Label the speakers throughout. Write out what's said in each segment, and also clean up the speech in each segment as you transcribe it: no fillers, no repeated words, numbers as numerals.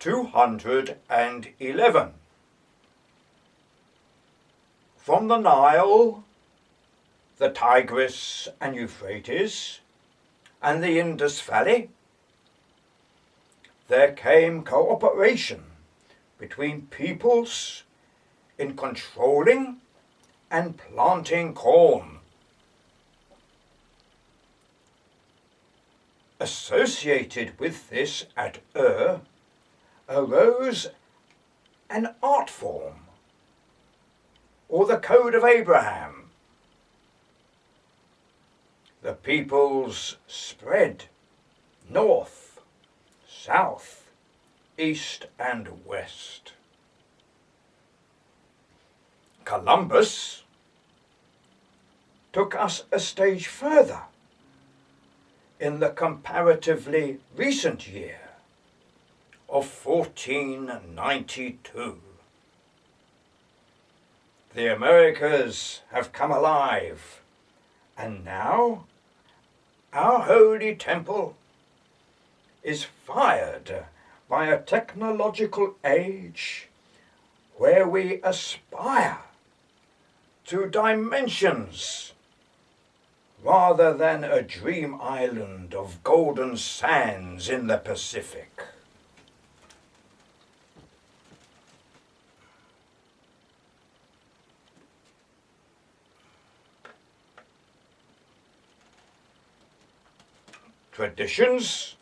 Speaker 1: 211. From the Nile, the Tigris and Euphrates, and the Indus Valley, there came cooperation between peoples in controlling and planting corn. Associated with this at arose an art form, or the Code of Abraham. The peoples spread north, south, east, and west. Columbus took us a stage further in the comparatively recent year of 1492. The Americas have come alive, and now our holy temple is fired by a technological age where we aspire to dimensions rather than a dream island of golden sands in the Pacific. Traditions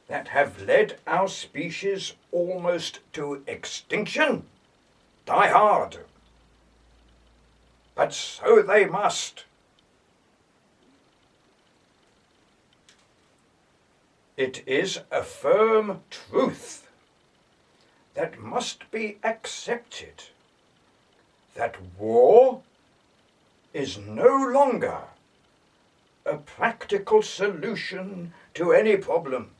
Speaker 1: that have led our species almost to extinction die hard. But so they must. It is a firm truth that must be accepted that war is no longer a practical solution to any problem.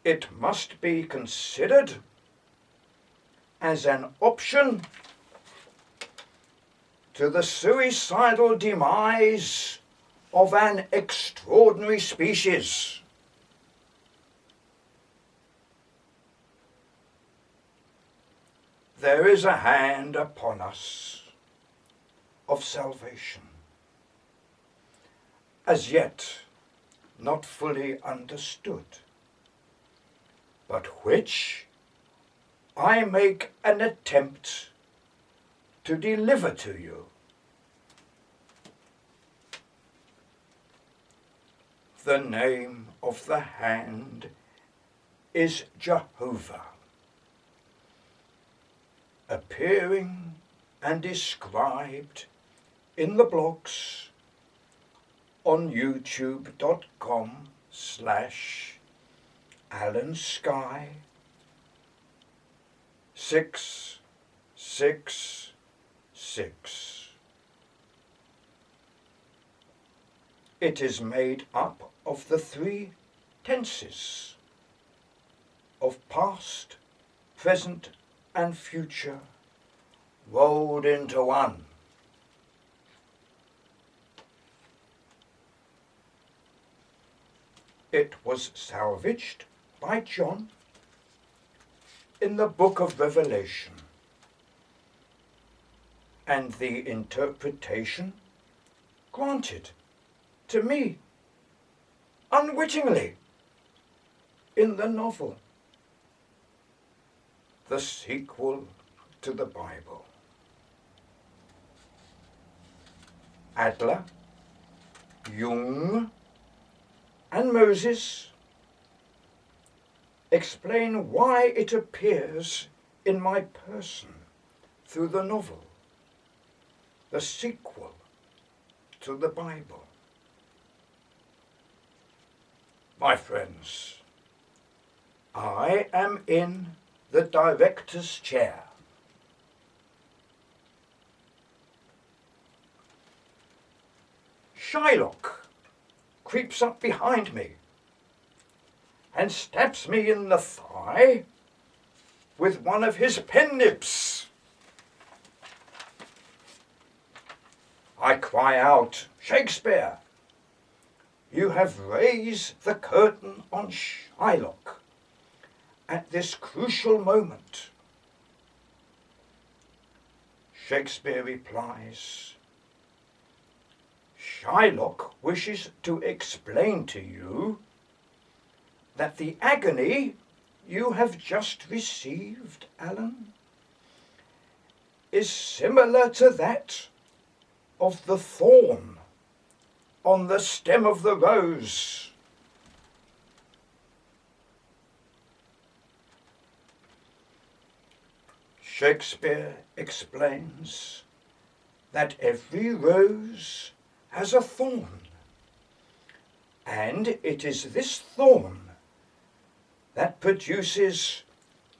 Speaker 1: It must be considered as an option to the suicidal demise of an extraordinary species. There is a hand upon us of salvation, as yet not fully understood, but which I make an attempt to deliver to you. The name of the hand is Jehovah, appearing and described in the blogs on youtube.com/AlanSky666. It is made up of the three tenses of past, present, and future rolled into one. It was salvaged by John in the book of Revelation, and the interpretation granted to me unwittingly in the novel, the sequel to the Bible. Adler, Jung, and Moses explain why it appears in my person through the novel, the sequel to the Bible. My friends, I am in the director's chair. Shylock creeps up behind me and stabs me in the thigh with one of his pen nibs. I cry out, "Shakespeare, you have raised the curtain on Shylock at this crucial moment. Shakespeare replies, Shylock wishes to explain to you that the agony you have just received, Alan, is similar to that of the thorn on the stem of the rose. Shakespeare explains that every rose has a thorn, and it is this thorn that produces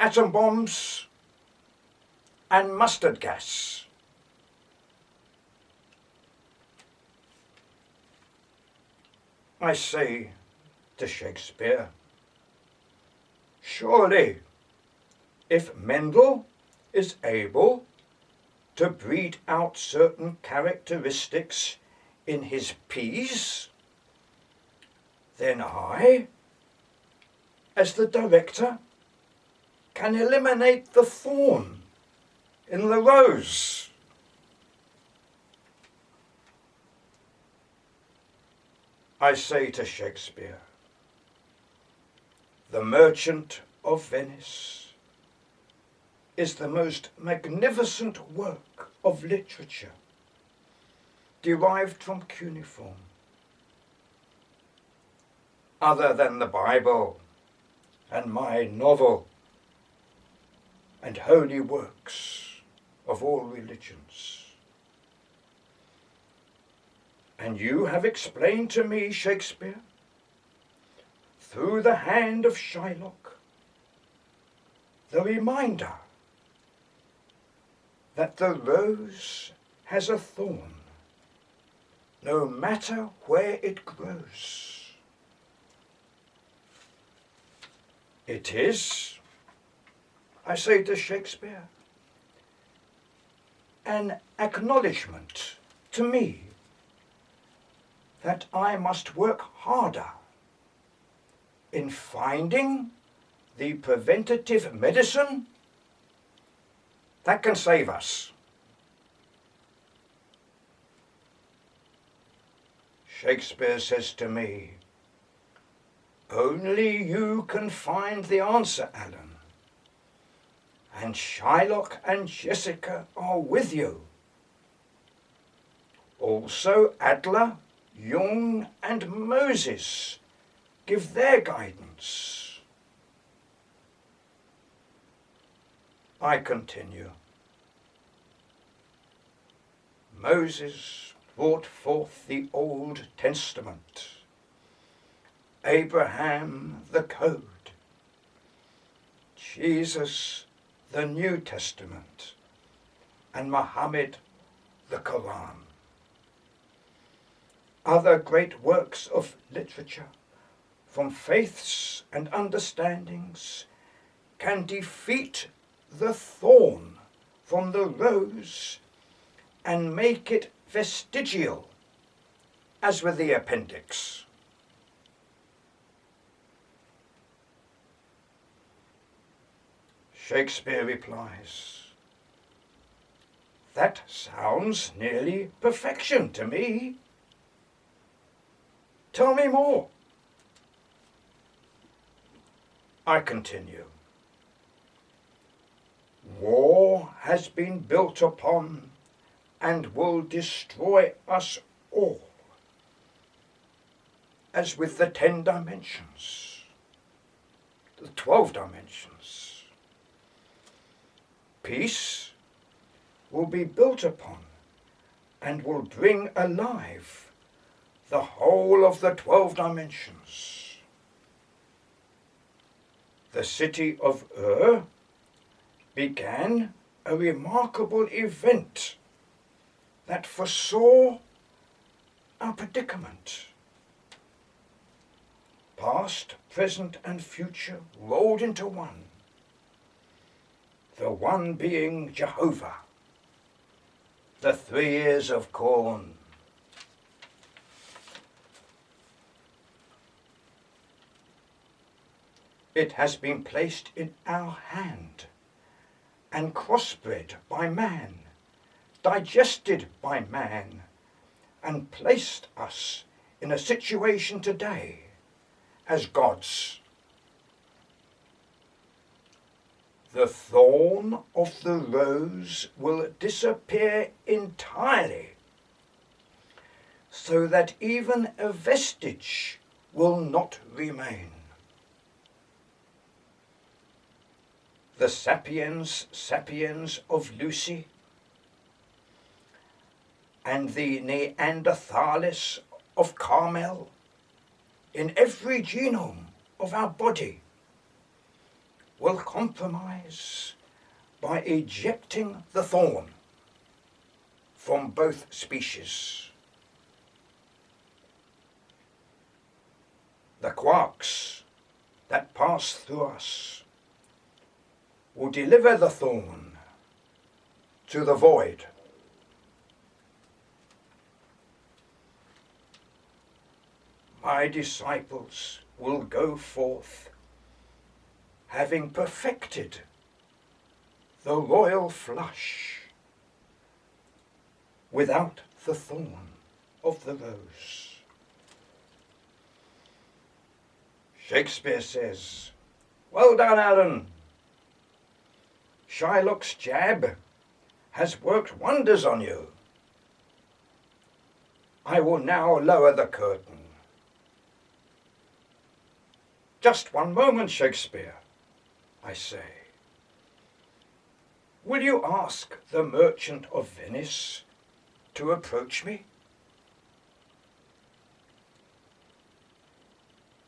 Speaker 1: atom bombs and mustard gas. I say to Shakespeare, surely if Mendel is able to breed out certain characteristics in his peas, then I, as the director, can eliminate the thorn in the rose. I say to Shakespeare, The Merchant of Venice is the most magnificent work of literature derived from cuneiform, other than the Bible and my novel and holy works of all religions. And you have explained to me, Shakespeare, through the hand of Shylock, the reminder that the rose has a thorn, no matter where it grows. It is, I say to Shakespeare, an acknowledgement to me that I must work harder in finding the preventative medicine that can save us. Shakespeare says to me, only you can find the answer, Alan. And Shylock and Jessica are with you. Also Adler, Jung, and Moses give their guidance. I continue. Moses brought forth the Old Testament, Abraham the Code, Jesus the New Testament, and Muhammad the Quran. Other great works of literature, from faiths and understandings, can defeat the thorn from the rose and make it vestigial, as with the appendix. Shakespeare replies, that sounds nearly perfection to me. Tell me more. I continue. War has been built upon and will destroy us all, as with the 10 dimensions, the 12 dimensions. Peace will be built upon and will bring alive the whole of the 12 dimensions. The city of Ur began a remarkable event that foresaw our predicament. Past, present, and future rolled into one, the one being Jehovah, the 3 years of corn. It has been placed in our hand and crossbred by man, digested by man, and placed us in a situation today as gods. The thorn of the rose will disappear entirely, so that even a vestige will not remain. The sapiens sapiens of Lucy and the Neanderthalis of Carmel, in every genome of our body, will compromise by ejecting the thorn from both species. The quarks that pass through us will deliver the thorn to the void. My disciples will go forth, having perfected the royal flush, without the thorn of the rose. Shakespeare says, "Well done, Alan. Shylock's jab has worked wonders on you." I will now lower the curtain. "Just one moment, Shakespeare," I say. "Will you ask the Merchant of Venice to approach me?"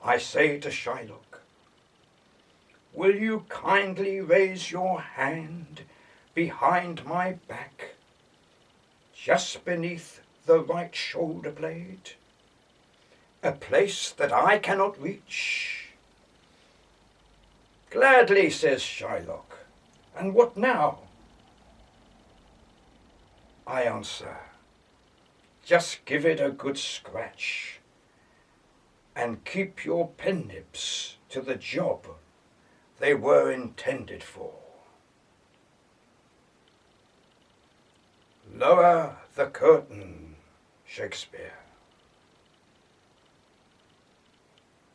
Speaker 1: I say to Shylock, "Will you kindly raise your hand behind my back, just beneath the right shoulder blade, a place that I cannot reach?" "Gladly," says Shylock. "And what now?" I answer, "Just give it a good scratch, and keep your pen nibs to the job they were intended for." Lower the curtain, Shakespeare.